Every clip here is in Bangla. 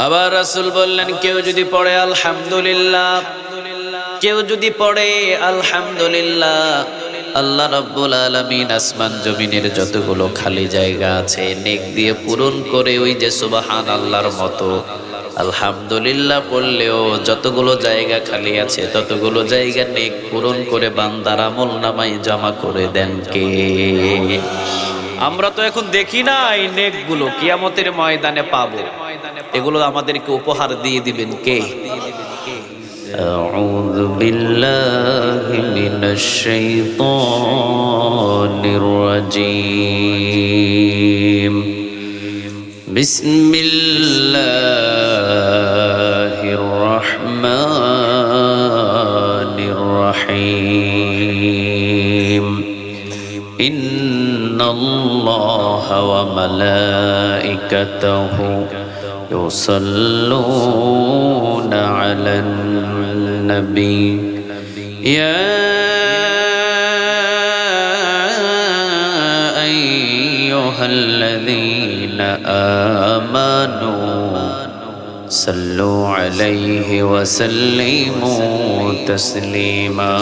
আবার রাসূল বললেন, কেউ যদি পড়ে আলহামদুলিল্লাহ, কেউ যদি পড়ে আলহামদুলিল্লাহ, আল্লাহ রাব্বুল আলামিন আসমান জমিনের যতগুলো খালি জায়গা আছে নেক দিয়ে পূরণ করে, ওই যে সুবহানাল্লাহর মতো আলহামদুলিল্লাহ পড়লেও যতগুলো জায়গা খালি আছে ততগুলো জায়গা নেক পূরণ করে বান্দার আমল নামায় জমা করে দেন কে? আমরা তো এখন দেখি না এই নেকগুলো, কিয়ামতের ময়দানে পাবো। এগুলো আমাদেরকে উপহার দিয়ে দিবেন কে? আউযু বিল্লাহি মিনাশ শাইতানির রাজীম। বিসমিল্লাহির রহমানির রহিম। ইন্নাল্লাহা ওয়া মালাইকাতাহু ইউসাল্লুনা আলান নবী ইয়া আইয়ুহাল্লাযীনা আমানু সাল্লু আলাইহি ওয়া সাল্লিমু তাসলিমা।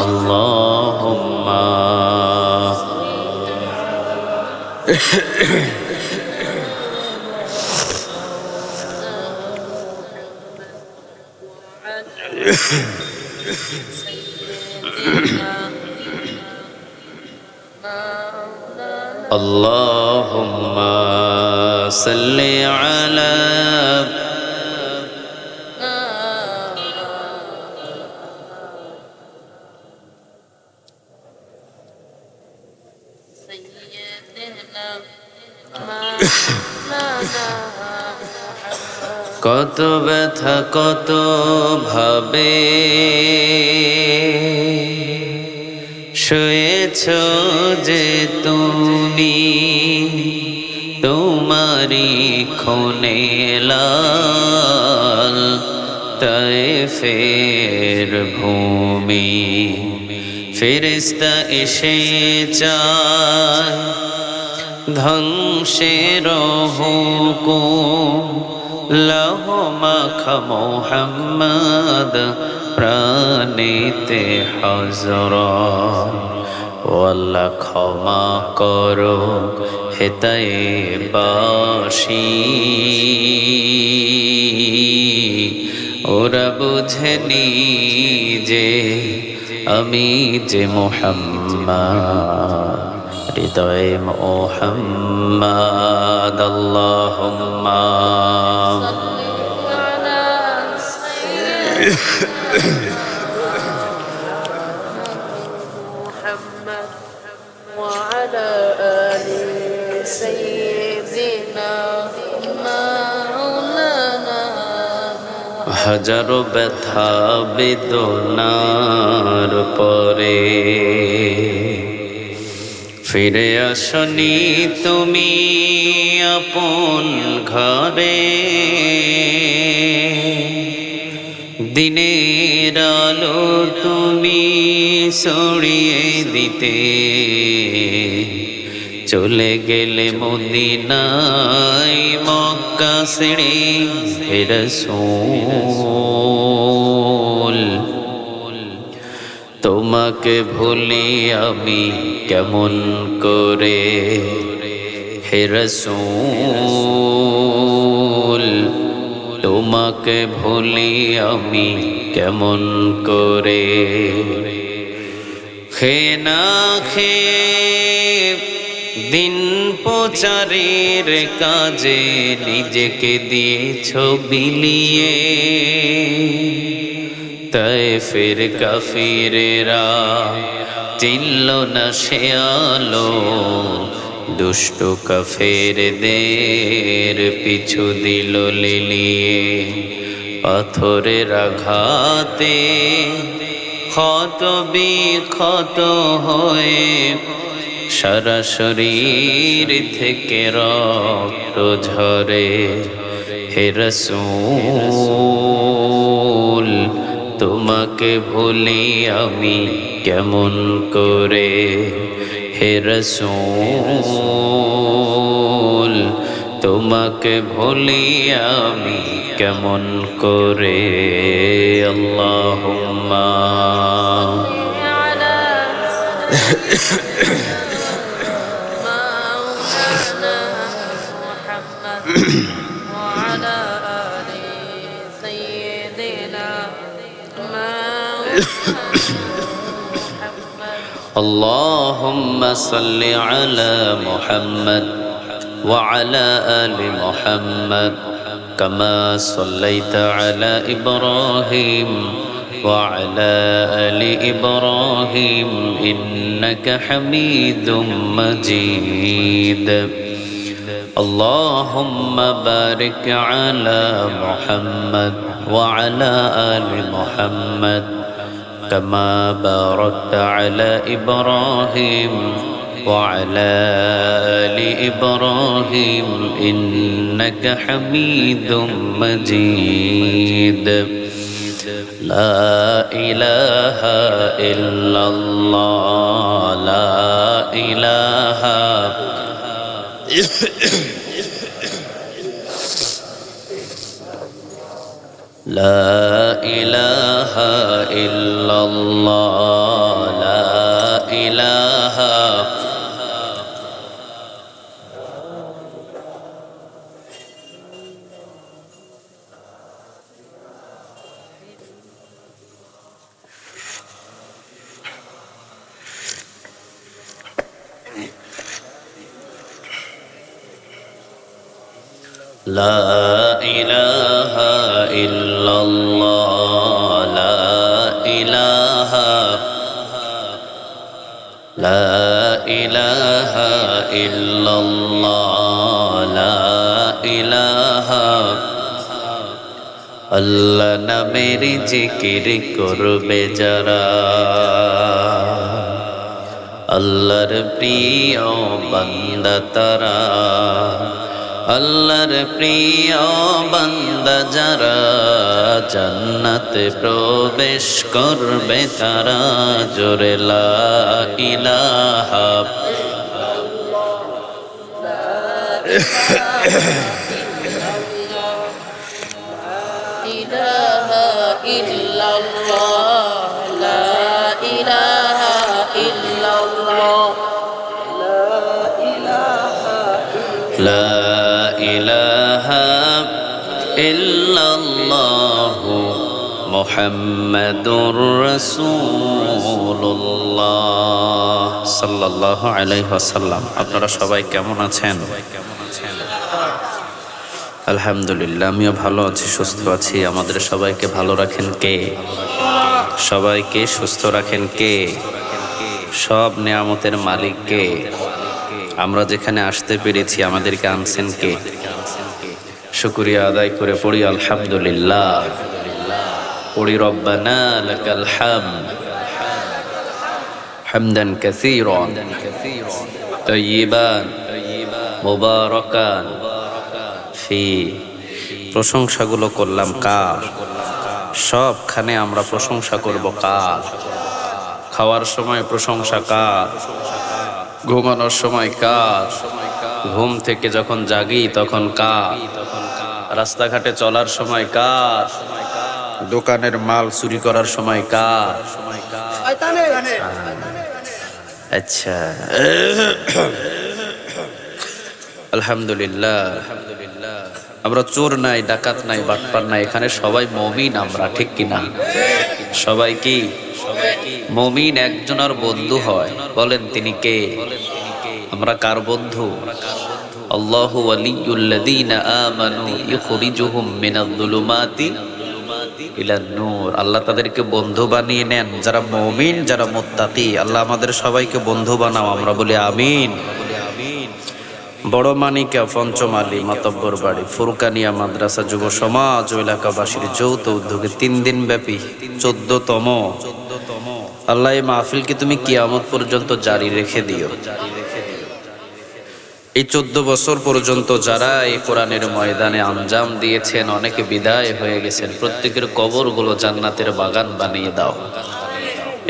আল্লাহুম্মা Allahumma salli ala কত ব্যথা কত ভাবে শুয়েছ যে তুমি, তোমারি খুনে লাল তায়েফের ভূমি। ফেরেশতা এসে চায় ধ্বংসের হুকুম, লাহো মাখা মুহাম্মদ প্রাণীতে হযরত। ও আল্লাহ ক্ষমা করো হেতায়ে বাসি, ওরা বুঝেনি যে আমি যে মুহাম্মদ, হৃদয়ে মুহাম্মদ। আল্লাহুম্মা محمد وعلى آل سيدنا مولانا। হাজারো ব্যথা বেদনার পরে ফিরে আসনি তুমি আপন ঘরে, দিনের আলো তুমি ছড়িয়ে দিতে চলে গেলে মদিনায় মক্কা ছেড়ে। হে রাসূল তোমাকে ভুলি আমি কেমন করে, হে রাসূল তোমাকে ভুলি আমি কেমন করে। খে না খে দিন প্রচারের কাজে নিজেকে দিয়েছ বিলিয়ে, তায়েফের কাফিরেরা চিনল না সে আলো, দুষ্ট কাফেরদের পিছু দিল লিলিয়ে। পাথরের আঘাতে ক্ষত বিক্ষত হয়ে সারা শরীর থেকে রক্ত ঝরে। হে রাসূল তোমাকে ভুলি আমি কেমন করে, হে রাসূল তোমাকে ভুলি আমি কেমন করে আল্লাহুম্মা على مولانا محمد وعلى آل سيدنا محمد اللهم صل على محمد وعلى آل محمد كما صليت على إبراهيم وعلى آل إبراهيم إنك حميد مجيد اللهم بارك على محمد وعلى آل محمد كما باركت على إبراهيم وعلى آل إبراهيم إنك حميد مجيد لا إله إلا الله لا إله لا إله إلا الله لا إله لا إله إلا الله لا إله لا إله إلا الله لا إله আল্লাহ নামের জিকির করবে যারা আল্লাহর প্রিয় বান্দা তারা আল্লাহর প্রিয় বান্দা যারা জান্নাতে প্রবেশ করবে তারা জোরে লা ইলাহা illallah la ilaha illallah লা ইলাহা ইল্লাল্লাহ মুহাম্মাদুর রাসূলুল্লাহ সাল্লাল্লাহু আলাইহি ওয়াসাল্লাম। আপনারা সবাই কেমন আছেন? আলহামদুলিল্লাহ, আমিও ভালো আছি, সুস্থ আছি। আমাদের সবাইকে ভালো রাখেন কে? সবাইকে সুস্থ রাখেন কে? সব নিয়ামতের মালিক কে? আমরা যেখানে আসতে পেরেছি আমাদেরকে আনছেন কে? শুকরিয়া আদায় করে পড়ি আলহামদুলিল্লাহ, পড়ি রব্বানা লাকাল হামদ হামদান কাসীরান তাইয়িবান মুবারাকান ফি। প্রশংসাগুলো করলাম কার? সবখানে আমরা প্রশংসা করব কার? খাওয়ার সময় প্রশংসা কার? ঘুমানোর সময় কার? ঘুম থেকে যখন জাগি তখন কার? রাস্তাঘাটে চলার সময় কার? দোকানের মাল চুরি করার সময় কার? আচ্ছা, আলহামদুলিল্লাহ। আমরা চোর নাই, ডাকাত নাই, বাটপার নাই, এখানে সবাই মুমিন। আমরা ঠিক কিনা? সবাই কি মুমিন? একজনের বন্ধু হয়, বলেন তিনি কে? আমরা কার বন্ধু? আল্লাহু ওয়ালিয়ুল্লাযীনা আমানু ইখরিজুহুম মিনায-যুলুমাতি ইলান নূর। আল্লাহ তাদেরকে বন্ধু বানিয়ে নেন যারা মুমিন, যারা মুত্তাকি। আল্লাহ আমাদের সবাইকে বন্ধু বানাও, আমরা বলি আমিন। বড় মানিকা পঞ্চমালী মাতব্বর বাড়ি ফুরকানিয়া মাদ্রাসা যুব সমাজ ও এলাকাবাসীর যৌথ উদ্যোগে 3 দিন ব্যাপী 14তম আল্লাহ এই মাহফিলকে তুমি কিয়ামত পর্যন্ত জারি রেখে দিও। এই 14 বছর পর্যন্ত যারা এই কোরআনের ময়দানে আঞ্জাম দিয়েছেন, অনেকে বিদায় হয়ে গেছেন, প্রত্যেকের কবরগুলো জান্নাতের বাগান বানিয়ে দাও।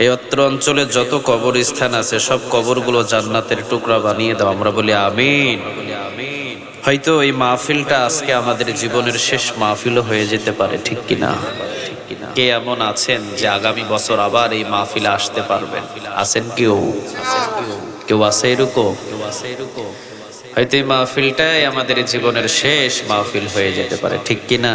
এই অত্র অঞ্চলে যত কবরস্থান আছে সব কবরগুলো জান্নাতের টুকরা বানিয়ে দাও, আমরা বলি আমিন। হয়তো এই মাহফিলটা আজকে আমাদের জীবনের শেষ মাহফিলও হয়ে যেতে পারে, ঠিক কিনা? কে এমন আছেন যে আগামী বছর আবার এই মাহফিলে আসতে পারবেন? আছেন কেউ? কেউ আছে এরকম? হয়তো এই মাহফিলটাই আমাদের জীবনের শেষ মাহফিল হয়ে যেতে পারে, ঠিক কিনা?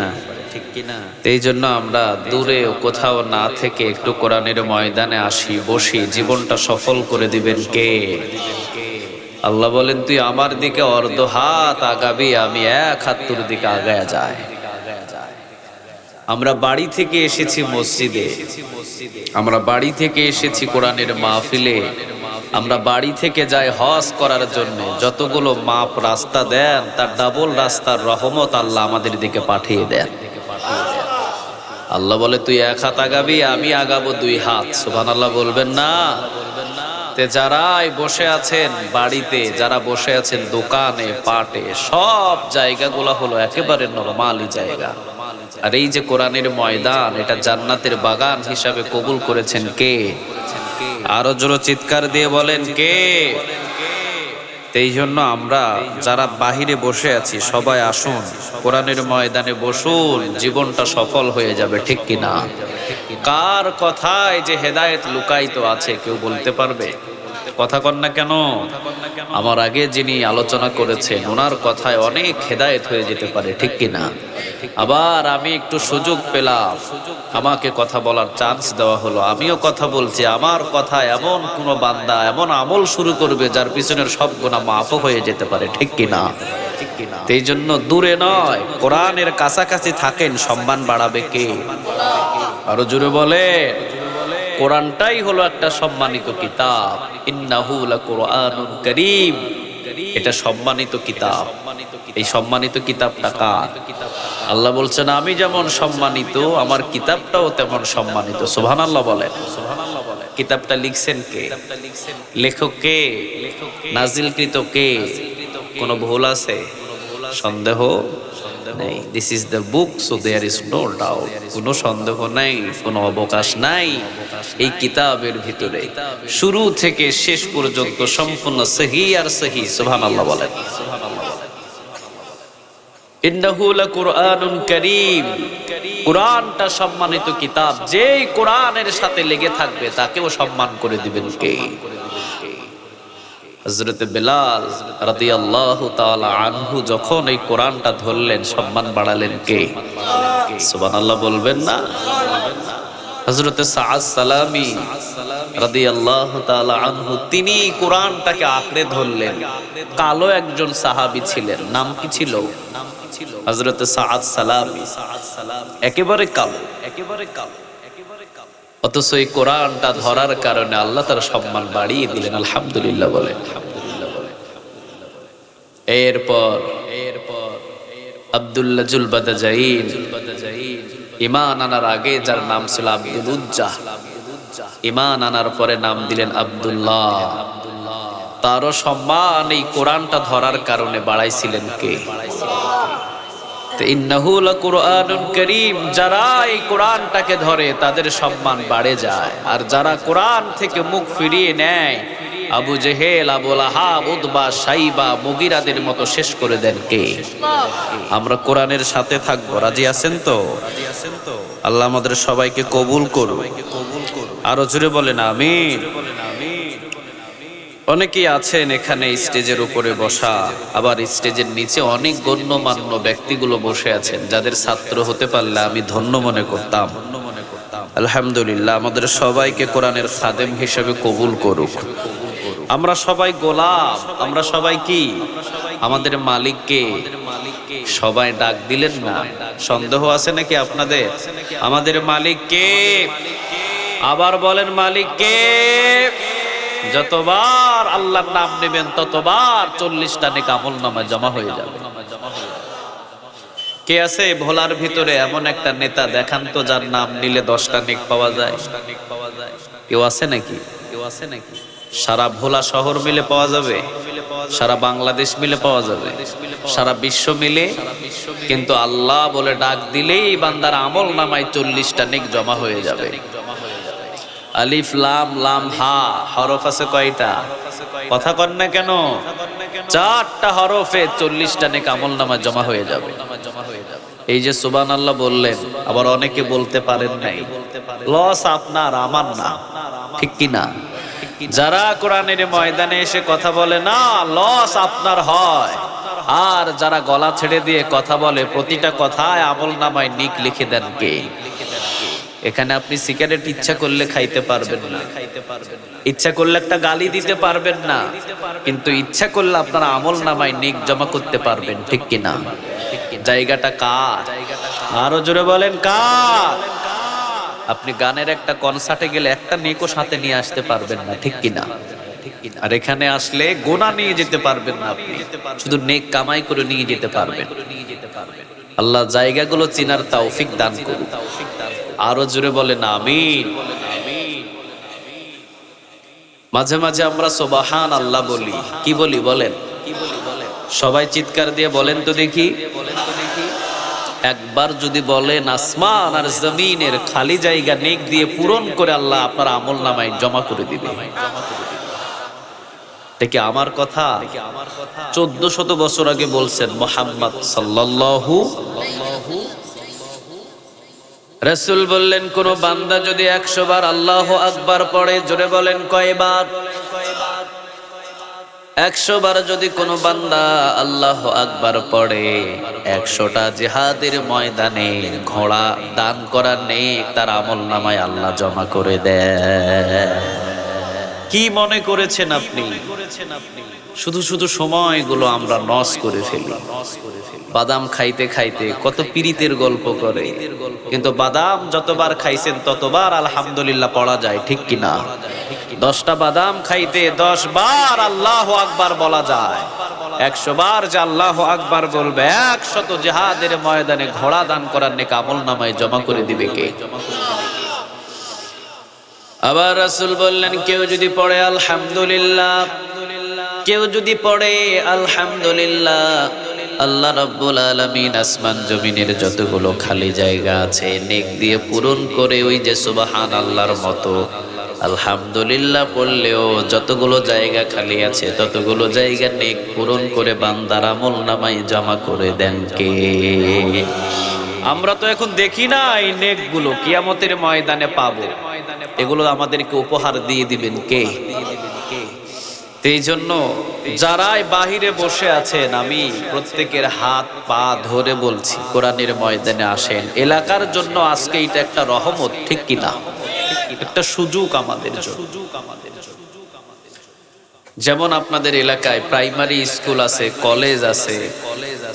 এই জন্য আমরা দূরে কোথাও না থেকে একটু কোরআনের ময়দানে আসি, বসি। জীবনটা সফল করে দিবেন কে? আল্লাহ বলেন, তুই আমার দিকে অর্ধ হাত আগাবি, আমি এক হাত তোর দিকে আগায়া যায়। আমরা বাড়ি থেকে এসেছি মসজিদে, আমরা বাড়ি থেকে এসেছি কোরআনের মাহফিলে, আমরা বাড়ি থেকে যাই হজ করার জন্য। যতগুলো মাপ রাস্তা দেন তার ডাবল রাস্তার রহমত আল্লাহ আমাদের দিকে পাঠিয়ে দেন। আল্লাহ বলে, তুই এক হাত আগাবি, আমি আগাবো দুই হাত। সুবহানাল্লাহ বলবেন না? তে যারাই বসে আছেন বাড়িতে, যারা বসে আছেন দোকানে, পাটে, সব জায়গাগুলো হলো একেবারে নরমালি জায়গা। আর এই যে কোরআনের ময়দান, এটা জান্নাতের বাগান হিসাবে কবুল করেছেন কে? আরো জোরে চিৎকার দিয়ে বলেন কে? এই জন্য আমরা যারা বাহিরে বসে আছি সবাই আসুন, কোরআনের ময়দানে বসুন, জীবনটা সফল হয়ে যাবে, ঠিক কিনা? কার কথায় যে হেদায়েত লুকায়িত আছে কেউ বলতে পারবে? কথা কন না কেন? আমার আগে যিনি আলোচনা করেছেন ওনার কথায় অনেক হেদায়েত হয়ে যেতে পারে, ঠিক কিনা? আবার আমি একটু সুযোগ পেলাম, আমাকে কথা বলার চান্স দেওয়া হলো, আমিও কথা বলছি। আমার কথা এমন কোন বান্দা এমন আমল শুরু করবে যার পিছনের সব গুনাহ মাফ হয়ে যেতে পারে, ঠিক কিনা? এই জন্য দূরে নয়, কোরআনের কাছাকাছি থাকেন, সম্মান বাড়াবে কে? আরো জোরে বলে, কোরআনটাই হলো একটা সম্মানিত কিতাব। ইন্নাহু লাকুরআনুন কারীম, এটা সম্মানিত কিতাব। এই সম্মানিত কিতাবটা কার? আল্লাহ বলছেন, আমি যেমন সম্মানিত আমার কিতাবটাও তেমন সম্মানিত। সুবহানাল্লাহ বলেন। কিতাবটা লিখছেন কে? লেখক কে? নাজিলকৃত কে? কোনো ভুল আছে? সন্দেহ নেই। This is the book, so there is no doubt. কোনো সন্দেহ নাই, কোনো অবকাশ নাই। এই কিতাবের ভিতরে শুরু থেকে শেষ পর্যন্ত সম্পূর্ণ সহি আর সহি। সুবহানাল্লাহ বলেন। ইন্নাহু লাকুরআনুন কারীম, কোরআনটা সম্মানিত কিতাব। যেই কোরআনের সাথে লেগে থাকবে তাকেও সম্মান করে দিবেন কে? হযরত বেলাল রাদিয়াল্লাহু তাআলা আনহু যখন এই কোরআনটা ধরলেন, সম্মান বাড়ালেন কে? সুবহানাল্লাহ বলবেন না? হযরত সাআদ সালামি রাদিয়াল্লাহু তাআলা আনহু, তিনি কোরআনটাকে আঁকড়ে ধরলেন। কালো একজন সাহাবী ছিলেন, নাম কি ছিল? হযরত সাআদ সালামি, একেবারে কালো, একেবারে কালো। অথচ এই কোরআনটা ধরার কারণে আল্লাহ তার সম্মান বাড়িয়ে দিলেন। আলহামদুলিল্লাহ বলেন। এরপর আব্দুল্লাহ জুলবাদাজাইন, ঈমান আনার আগে যার নাম ছিল আব্দুল উজ্জাহ, ঈমান আনার পরে নাম দিলেন আব্দুল্লাহ। তারও সম্মান এই কোরআনটা ধরার কারণে বাড়াইছিলেন কে? ইন্নাহু লাকুরআনুন কারীম, যারা এই কোরআনটাকে ধরে তাদের সম্মান বাড়ে যায়। আর যারা কোরআন থেকে মুখ ফিরিয়ে নেয়, আবু জেহেল, আবু লাহাব, উতবা, সাইবা, মুগিরাদের মতো শেষ করে দেন কে? আমরা কোরআনের সাথে থাকবো, রাজি আছেন তো? আল্লাহ আমাদের সবাইকে কবুল করুন। আরো জোরে বলেন আমিন। অনেকেই আছেন এখানে স্টেজের উপরে বসা, আবার স্টেজের নিচে অনেক গণ্যমান্য ব্যক্তিগুলো বসে আছেন, যাদের ছাত্র হতে পারলে আমি ধন্য মনে করতাম। আলহামদুলিল্লাহ, আমাদের সবাইকে কোরআনের খাদেম হিসেবে কবুল করুক। আমরা সবাই গোলাম, আমরা সবাই কি? আমাদের মালিককে সবাই ডাক দিলেন না? সন্দেহ আছে নাকি আপনাদের? আমাদের মালিককে আবার বলেন, মালিককে। যতবার আল্লাহর নাম নেবেন ততবার 40টা নেক আমলনামায় জমা হয়ে যাবে। কে আছে ভোলার ভিতরে এমন একটা নেতা দেখান তো যার নাম নিলে 10টা নেক পাওয়া যায়? কেউ আছে নাকি? কেউ আছে নাকি? সারা ভোলা শহর মিলে পাওয়া যাবে, সারা বাংলাদেশ মিলে পাওয়া যাবে, সারা বিশ্ব মিলে। কিন্তু আল্লাহ বলে ডাক দিলেই বান্দার আমলনামায় 40টা নেক জমা হয়ে যাবে। আলিফ লাম লাম হা হরফ আছে কয়টা? কথা কন না কেন? 4টা হরফে 40টা নেক আমলনামা জমা হয়ে যাবে। এই যে সুবহানাল্লাহ বললেন, আবার অনেকে বলতে পারেন নাই, লস আপনার আমার না, ঠিক কি না? যারা কোরআনের ময়দানে এসে কথা বলে না, লস আপনার হয়। আর যারা গলা ছেড়ে দিয়ে কথা বলে, প্রতিটা কথায় আমলনামায় নিক লিখে দেন কে? এখানে আপনি সিগারেট ইচ্ছা করলে খাইতে পারবেন না, ইচ্ছা করলে একটা গালি দিতে পারবেন না, কিন্তু ইচ্ছা করলে আপনার আমলনামায় নিক জমা করতে পারবেন, ঠিক কি না? জায়গাটা কার? আরো জোরে বলেন কার? আপনি গানের একটা কনসার্টে গেলে একটা নেকও সাথে নিয়ে আসতে পারবেন না, ঠিক কি না? আর এখানে আসলে গুনাহ নিয়ে যেতে পারবেন না, আপনি শুধু নেক কামাই করে নিয়ে যেতে পারবেন। আল্লাহ জায়গাগুলো চিনার তৌফিক দান করুন। আরো জোরে বলেন আমিন। মাঝে মাঝে আমরা সুবহানাল্লাহ বলি, কি বলি বলেন? সবাই চিৎকার দিয়ে বলেন তো দেখি। একবার যদি বলেন, আসমান আর জমিনের খালি জায়গা নেক দিয়ে পূরণ করে আল্লাহ আপনার আমলনামায় জমা করে দিবে। এটা কি আমার কথা? 1400 বছর আগে বলছেন মুহাম্মদ সাল্লাল্লাহু। রাসূল বললেন, কোন বান্দা যদি 100 বার আল্লাহু আকবার পড়ে, জোরে বলেন কয়বার? 100 বার যদি কোনো বান্দা আল্লাহু আকবার পড়ে, 100টা জিহাদের ময়দানে ঘোড়া দান করার নেক তার আমলনামায় আল্লাহ জমা করে দেয়। কি মনে করেছেন আপনি? শুধু শুধু সময়গুলো আমরা নষ্ট করে ফেলি। বাদাম খাইতে খাইতে কত পীরিতের গল্প করে, কিন্তু বাদাম যতবার খাইছেন ততবার আলহামদুলিল্লাহ পড়া যায়, ঠিক কিনা? 10টা বাদাম খাইতে 10 বার আল্লাহু আকবার বলা যায়। 100 বার যে আল্লাহু আকবার বলবে, 100 জিহাদের ময়দানে ঘোড়া দান করার নেক আমলনামায় জমা করে দিবে কে? আবার রাসূল বললেন, কেউ যদি পড়ে আলহামদুলিল্লাহ, কেউ যদি পড়ে আলহামদুলিল্লাহ, আল্লাহ রাব্বুল আলামিন আসমান জমিনের যতগুলো খালি জায়গা আছে নেক দিয়ে পূরণ করে, ওই যে সুবহানাল্লাহর মতো আলহামদুলিল্লাহ পড়লেও যতগুলো জায়গা খালি আছে ততগুলো জায়গা নেক পূরণ করে বান্দার আমলনামায় জমা করে দেন কে? আমরা তো এখন দেখি না এই নেকগুলো, কিয়ামতের ময়দানে পাবো। এগুলো আমাদেরকে উপহার দিয়ে দিবেন কে? এই জন্য যারাই বাহিরে বসে আছেন, আমি প্রত্যেকের হাত পা ধরে বলছি, কোরআনের ময়দানে আসেন। এলাকার জন্য আজকে এটা একটা রহমত, ঠিক কিনা? একটা সুযোগ আমাদের জন্য। যেমন আপনাদের এলাকায় প্রাইমারি স্কুল আছে, কলেজ আছে,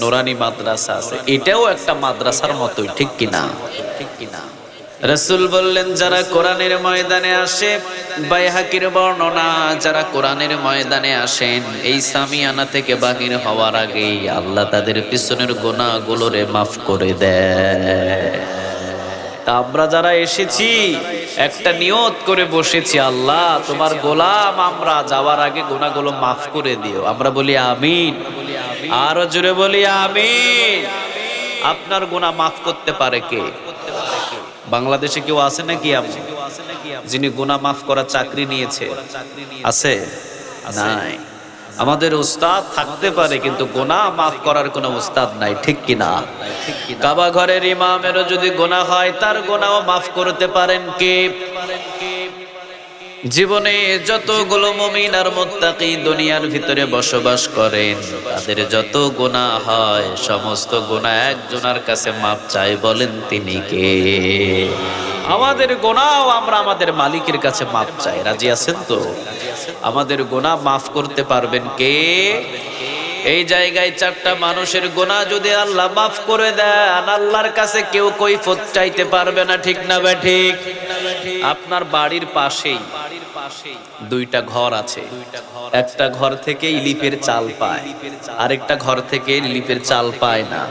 নুরানি মাদ্রাসা আছে, এটাও একটা মাদ্রাসার মতোই, ঠিক কিনা? রাসূল বললেন, যারা কোরআনের ময়দানে আসে, বাইহাকির বর্ণনা, যারা কোরআনের ময়দানে আসেন, এই সামিয়ানা থেকে বাহির হওয়ার আগেই আল্লাহ তাদের পিছনের গুনাহগুলোরে মাফ করে দেয়। তা আমরা যারা এসেছি একটা নিয়ত করে বসেছি, আল্লাহ তোমার গোলাম আমরা, যাওয়ার আগে গুনাহগুলো মাফ করে দিও। আমরা বলি আমিন। আরো জোরে বলি আমিন। আপনার গুনাহ মাফ করতে পারে কে? বাংলাদেশে কেউ আছে নাকি এমন যিনি গুনাহ মাফ করার চাকরি নিয়েছে? আছে? নাই। আমাদের উস্তাদ থাকতে পারে, কিন্তু গুনাহ মাফ করার কোনো উস্তাদ নাই, ঠিক কিনা? কাবা ঘরের ইমামেরও যদি গুনাহ হয়, তার গুনাহও মাফ করতে পারেন কে? জীবনে যতগুলো মুমিন আর মুত্তাকি দুনিয়ার ভিতরে বসবাস করেন, তাদের যত গুনাহ হয় সমস্ত গুনাহ একজনের কাছে মাপ চাই, বলেন তিনি কে? আমাদের গুনাহ আমরা আমাদের মালিকের কাছে মাপ চাই। রাজি আছেন তো? আমাদের গুনাহ মাফ করতে পারবেন কে? এই জায়গায় 4টা মানুষের গুনাহ যদি আল্লাহ মাফ করে দেন, আল্লাহর কাছে কেউ কৈফিয়ত চাইতে পারবে না, ঠিক না বে ঠিক? আপনার বাড়ির পাশেই 2টা ঘর আছে, একটা ঘর থেকে ইলিপের চাল পায়, আরেকটা ঘর থেকে ইলিপের চাল পায় না।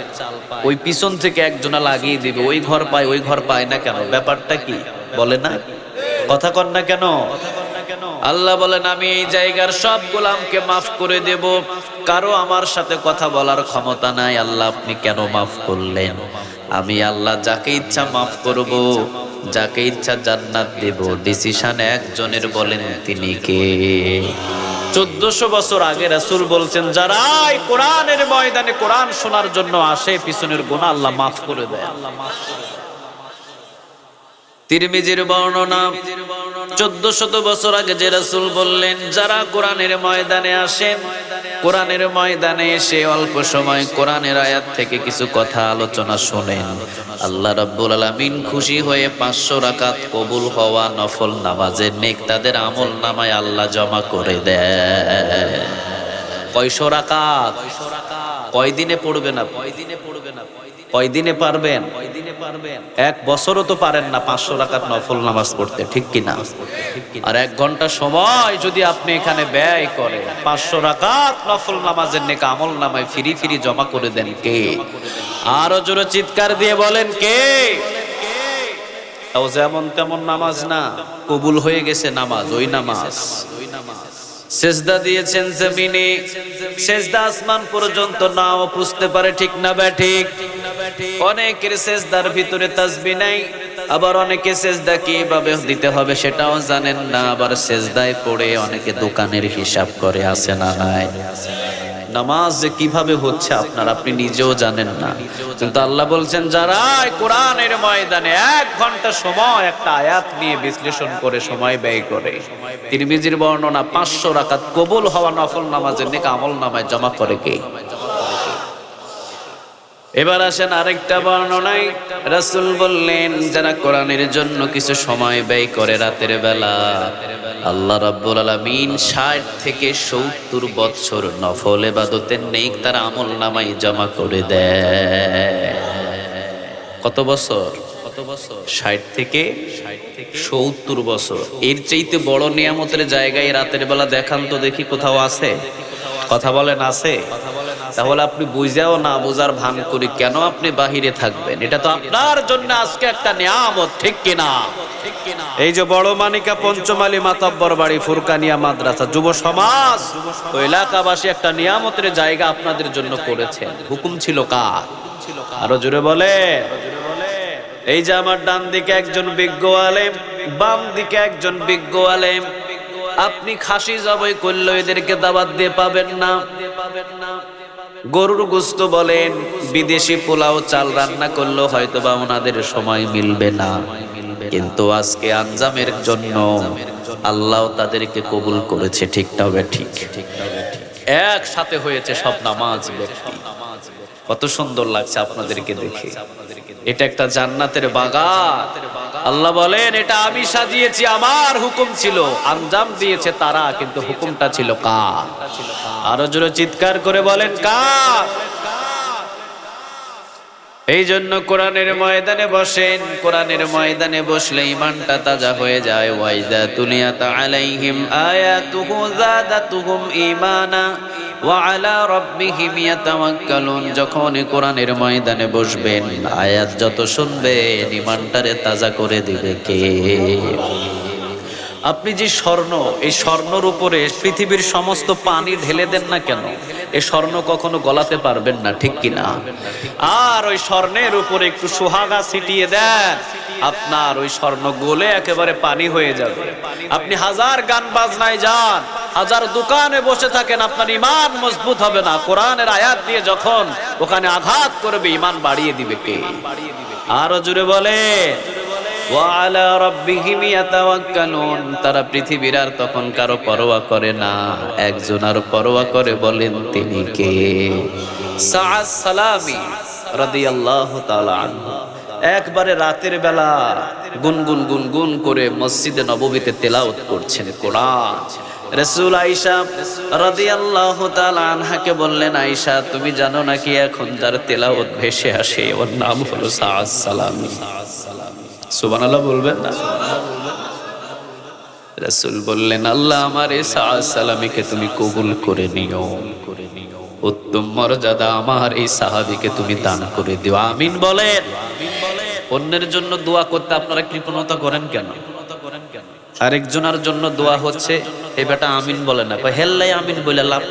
ওই পিছন থেকে একজনা লাগিয়ে দিবে, ওই ঘর পায়, ওই ঘর পায় না কেন? ব্যাপারটা কি বলে না? কথা কন না কেন? আল্লাহ বলেন, আমি এই জায়গার সব গোলামকে মাফ করে দেব, কারো আমার সাথে কথা বলার ক্ষমতা নাই। আল্লাহ আপনি কেন মাফ করলেন? আমি আল্লাহ যাকে ইচ্ছা মাফ করব, যাকে ইচ্ছা জান্নাত দেব, ডিসিশন একজনের, বলেন তিনি কে? 1400 বছর আগে রাসূল বলছেন, যারা এই কোরআনের ময়দানে কোরআন শোনার জন্য আসে, পিছনের গুনাহ আল্লাহ মাফ করে দেয়। তিরমিজির বর্ণনা, 1400 বছর আগে যে রাসূল বললেন, যারা কোরআনের ময়দানে আসেন, কোরআনের ময়দানে এসে অল্প সময় কোরআনের আয়াত থেকে কিছু কথা আলোচনা শোনেন, আল্লাহ রাব্বুল আলামিন খুশি হয়ে 500 রাকাত কবুল হওয়া নফল নামাজের নেক তাদের আমল নামায় আল্লাহ জমা করে দেয়। কয়শো রাকাত? কয়দিনে পড়বেন আপনি? কয়দিনে পারবেন? এক বছরও তো পারেন না 500 রাকাত নফল নামাজ পড়তে, ঠিক কিনা? আর 1 ঘন্টা সময় যদি আপনি এখানে ব্যয় করেন, 500 রাকাত নফল নামাজের নেক আমল নামায় ফ্রি ফ্রি জমা করে দেন কে? আরো জোরে চিৎকার দিয়ে বলেন কে? তাও যেমন তেমন নামাজ না, কবুল হয়ে গেছে নামাজ, ওই নামাজ। সেজদা দিয়েছেন জমিনে, সেজদা আসমান পর্যন্ত নাও বুঝতে পারে, ঠিক না ব্যাঠিক? অনেকের সেজদার ভিতরে তাসবিহ নাই, আবার অনেকে সেজদা কিভাবে দিতে হবে সেটাও জানেন না, আবার সেজদায় পড়ে অনেকে দোকানের হিসাব করে, আছে না নাই? নামাজ যে কিভাবে হচ্ছে আপনি নিজেও জানেন না, কিন্তু আল্লাহ বলছেন, যারা কোরআনের ময়দানে 1 ঘন্টা সময় একটা আয়াত নিয়ে বিশ্লেষণ করে সময় ব্যয় করে, তিরমিজির বর্ণনা 500 রাকাত কবুল হওয়া নফল নামাজের নেক আমল নামায় জমা করে কে? এবার আসেন আরেকটা বর্ণনায়, রাসূল বললেন, যারা কোরআনের জন্য কিছু সময় ব্যয় করে রাতের বেলা, আল্লাহ রাব্বুল আলামিন 60 থেকে 70 বছর নফল ইবাদতের নেক তার আমল নামায় জমা করে দেয়। কত বছর? 60 থেকে 70 বছর। এর চাইতে বড় নিয়ামতের জায়গায় রাতের বেলা দেখান তো দেখি, কোথাও আছে? কথা বলেন, আছে? তাহলে আপনি বুঝাও না বোঝার ভান করি কেন আপনি বাহিরে থাকবেন? এটা তো আপনার জন্য আজকে একটা নিয়ামত, ঠিক কিনা? এই যে বড় মানিকা পঞ্চমালী মাতব্বর বাড়ি ফুরকানিয়া মাদ্রাসা যুব সমাজ ও এলাকাবাসী একটা নিয়ামতের জায়গা আপনাদের জন্য করেছেন। হুকুম ছিল কার? আরো জোরে বলে। এই যে আমার ডান দিকে একজন বিজ্ঞ আলেম, বাম দিকে একজন বিজ্ঞ আলেম। আপনি খাসি জবাই করলে এদেরকে দাওয়াত দিয়ে পাবেন না। গরুর গোশত বলেন, বিদেশি পোলাও চাল রান্না করলেও হয়তো বা ওনাদের সময় মিলবে না, কিন্তু আজকে আঞ্জামের জন্য আল্লাহ তাদেরকে কবুল করেছে, ঠিক না ঠিক? একসাথে হয়েছে সব নামাজ ব্যক্তি। কত সুন্দর লাগছে আপনাদেরকে দেখে। এটা একটা জান্নাতের বাগান। আল্লাহ বলেন, এটা আমি সাজিয়েছি, আমার হুকুম ছিল, আঞ্জাম দিয়েছে তারা, কিন্তু হুকুমটা ছিল কার? আরো জোরে চিৎকার করে বলেন কার? এই জন্য কোরআনের ময়দানে বসেন, কোরআনের ময়দানে বসলে ঈমানটা তাজা হয়ে যায়। ওয়াইদা তুলিয়াত আলাইহিম আয়াতুহু যাদাতুহুম ঈমানা ওয়া আলা রাব্বিহিম ইয়াতাওয়াক্কালুন। যখন কোরআনের ময়দানে বসবেন, আয়াত যত শুনবেন ঈমানটারে তাজা করে দিবে কে? আপনি যে স্বর্ণ, এই স্বর্ণর উপরে পৃথিবীর সমস্ত পানি ঢেলে দেন না কেন, এই স্বর্ণ কখনো গলাতে পারবেন না, ঠিক কিনা? আর ওই স্বর্ণের উপরে একটু সোহাগা ছিটিয়ে দেন, আপনার ওই স্বর্ণ গলে একেবারে পানি হয়ে যাবে। আপনি হাজার গান বাজনায় যান, হাজার দোকানে বসে থাকেন, আপনার ঈমান মজবুত হবে না। কোরআনের আয়াত দিয়ে যখন ওখানে আঘাত করবে, ঈমান বাড়িয়ে দিবে কে? আরো জোরে বলে, ওয়ালা রাব্বিহিম ইয়াতাওয়াক্কালুন। তারা পৃথিবীর আর তখন কারো পরোয়া করে না, একজন আর পরোয়া করে, বলেন তিনি কে? সাআদ সালামি রাদিয়াল্লাহু তাআলা আনহু একবারে রাতের বেলা গুনগুন গুনগুন করে মসজিদে নববীতে তেলাওয়াত করছেন কোরআন। রাসূল আয়েশা রাদিয়াল্লাহু তাআলা আনহাকে বললেন, আয়েশা তুমি জানো নাকি এখন যার তেলাওয়াত ভেসে আসে ওর নাম হলো সাআদ সালামি। সুবহানাল্লাহ বলবেন না? রাসূল বললেন, আল্লাহ আমার এই সাআদ সালামিকে তুমি কবুল করে নিও, উত্তম মর্যাদা আমার এই সাহাবীকে তুমি দান করে দিও। আমিন বলেন। অন্যের জন্য দোয়া করতে আপনারা কৃপণতা করেন কেন? আরেকজনের জন্য দোয়া হচ্ছে, এই বেটা আমিন বলে না, হেল্লাই আমিন বলে লাভ।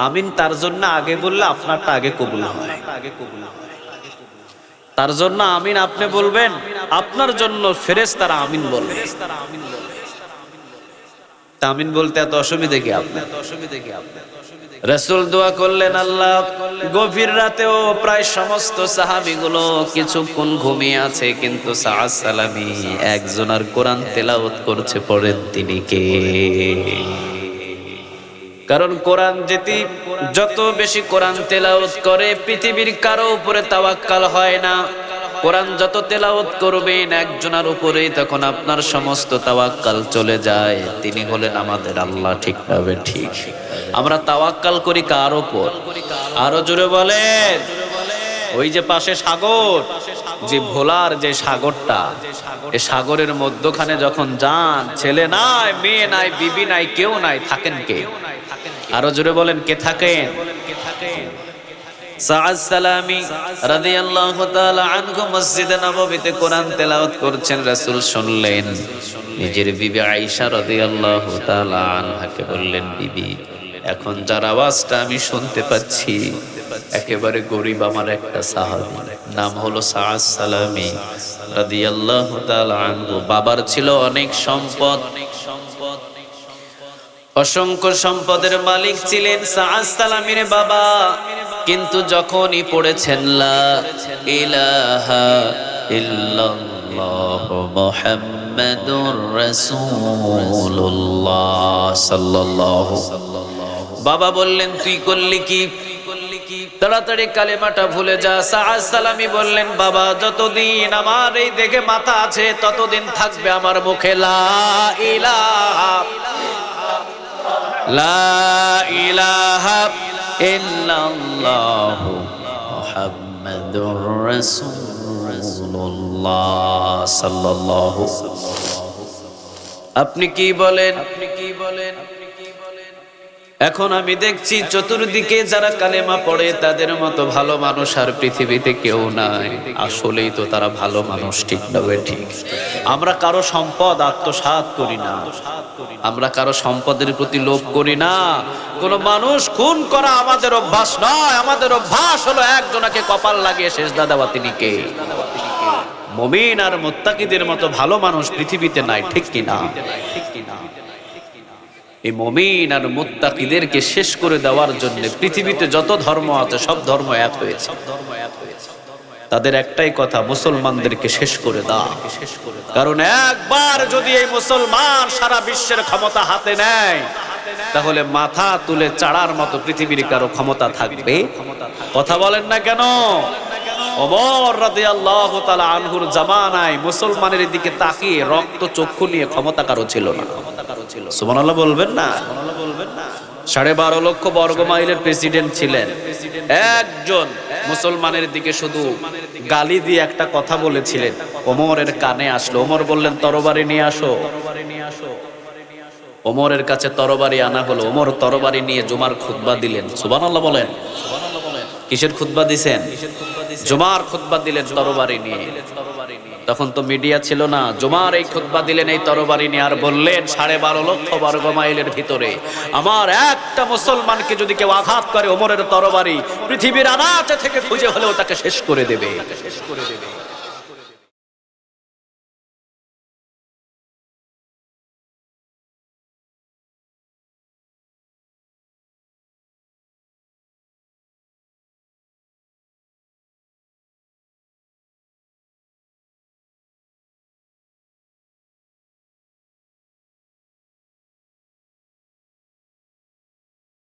আমিন তার জন্য আগে বললে আপনারটা আগে কবুল হয়। তার জন্য আমিন আপনি বলবেন, আপনার জন্য ফেরেশতারা আমিন বলবে। তা আমিন বলতে এত অসুবিধা কি আপনার? রাসূল দোয়া করলেন, আল্লাহ গভীর রাতেও প্রায় সমস্ত সাহাবীগুলো কিছুক্ষণ ঘুমিয়ে আছে, কিন্তু সাআদ সালামী একজন আর কোরআন তেলাওয়াত করছে, পড়েন তিনি কে? কারণ কোরআন যত বেশি কোরআন তেলাওয়াত করে পৃথিবীর কারো উপরে তাওয়াক্কাল হয় না। কোরআন যত তেলাওয়াত করবেন একজনের উপরেই তখন আপনার সমস্ত তাওয়াক্কাল চলে যায়। তিনি হলেন আমাদের আল্লাহ। ঠিক ভাবে ঠিক আমরা তাওয়াক্কাল করি কার উপর? আরো জোরে বলেন। ওই যে পাশে সাগর, যে ভোলার যে সাগরটা, এই সাগরের মধ্যখানে যখন যান, ছেলে নাই, মেয়ে নাই, বিবি নাই, কেউ নাই, থাকেন কে? আরো জোরে বলেন, কে থাকেন? সাআদ সালামী রাদিয়াল্লাহু তাআলা আনহু মসজিদে নববীতে কোরআন তেলাওয়াত করছেন। রাসূল শুনলেন, নিজের বিবি আয়েশা রাদিয়াল্লাহু তাআলা আনহাকে বললেন, বিবি এখন যার আওয়াজটা আমি শুনতে পাচ্ছি একেবারে গরীব আমার একটা সাহাবী, নাম হলো সাআদ সালামী রাদিয়াল্লাহু তাআলা আনহু। বাবার ছিল অনেক সম্পদ, অসংখ্য সম্পদের মালিক ছিলেন সাআদ সালামীর বাবা। কিন্তু যখনই পড়েছেন লা ইলাহা ইল্লাল্লাহ মুহাম্মাদুর রাসূলুল্লাহ সাল্লাল্লাহু, বাবা বললেন, তুই করলি কি? তাড়াতাড়ি কালেমাটা ভুলে যা। সাআদ সালামী বললেন, বাবা যতদিন আমার এই দেখে মাথা আছে ততদিন থাকবে আমার মুখে লা ইলাহা লা ইলাহা ইল্লাল্লাহু মুহাম্মাদুর রাসূলুল্লাহ সাল্লাল্লাহু। আপনি কি বলেন? এখন আমি দেখছি চতুর্দিকে যারা কালেমা পড়ে তাদের মতো ভালো মানুষ আর পৃথিবীতে কেউ নাই। আসলেই তো তারা ভালো মানুষ। ঠিক না? ঠিক। আমরা কারো সম্পদ আত্মসাৎ করি না, আমরা কারো সম্পদের প্রতি লোভ করি না। কোন মানুষ খুন করা আমাদের অভ্যাস নয়। আমাদের অভ্যাস হলো একজনকে কপাল লাগিয়ে সেজদা দেওয়া। তিনি কে? মুমিন আর মুত্তাকিদের মতো ভালো মানুষ পৃথিবীতে নাই। ঠিক কি না? এই মুমিন আর মুত্তাকিদেরকে শেষ করে দেওয়ার জন্য পৃথিবীতে যত ধর্ম আছে সব ধর্ম এক হয়েছে। তাদের একটাই কথা, মুসলমানদেরকে শেষ করে দাও। কারণ একবার যদি এই মুসলমান সারা বিশ্বের ক্ষমতা হাতে নেয় তাহলে মাথা তুলে চাড়ার মতো পৃথিবীর কারো ক্ষমতা থাকবে? কথা বলেন না কেন? ওমর রাদিয়াল্লাহু তাআলা আনহুর জামানায় মুসলমানের দিকে তাকিয়ে রক্ত চক্ষু নিয়ে ক্ষমতা কারো ছিল না। সুবহানাল্লাহ বলবেন না? 12.5 লক্ষ বর্গ মাইলের প্রেসিডেন্ট ছিলেন। একজন মুসলমানের দিকে শুধু গালি দিয়ে একটা কথা বলেছিলেন, ওমরের কানে আসলো। ওমর বললেন, তরবারি নিয়ে আসো। ওমরের কাছে তরবারি আনা হলো। ওমর তরবারি নিয়ে জুমার খুতবা দিলেন। সুবহানাল্লাহ বলেন। কিসের খুতবা দিছেন? জুমার খুতবা দিলেন তরবারি নিয়ে। তখন তো মিডিয়া ছিল না। জুমার এই খুতবা দিলেন এই তরবারি নিয়ে, আর বললেন 12.5 লক্ষ বর্গ মাইলের ভিতরে আমার একটা মুসলমানকে যদি কেউ আঘাত করে, ওমরের তরবারি পৃথিবীর আনাচে থেকে খুঁজে হলেও তাকে শেষ করে দেবে।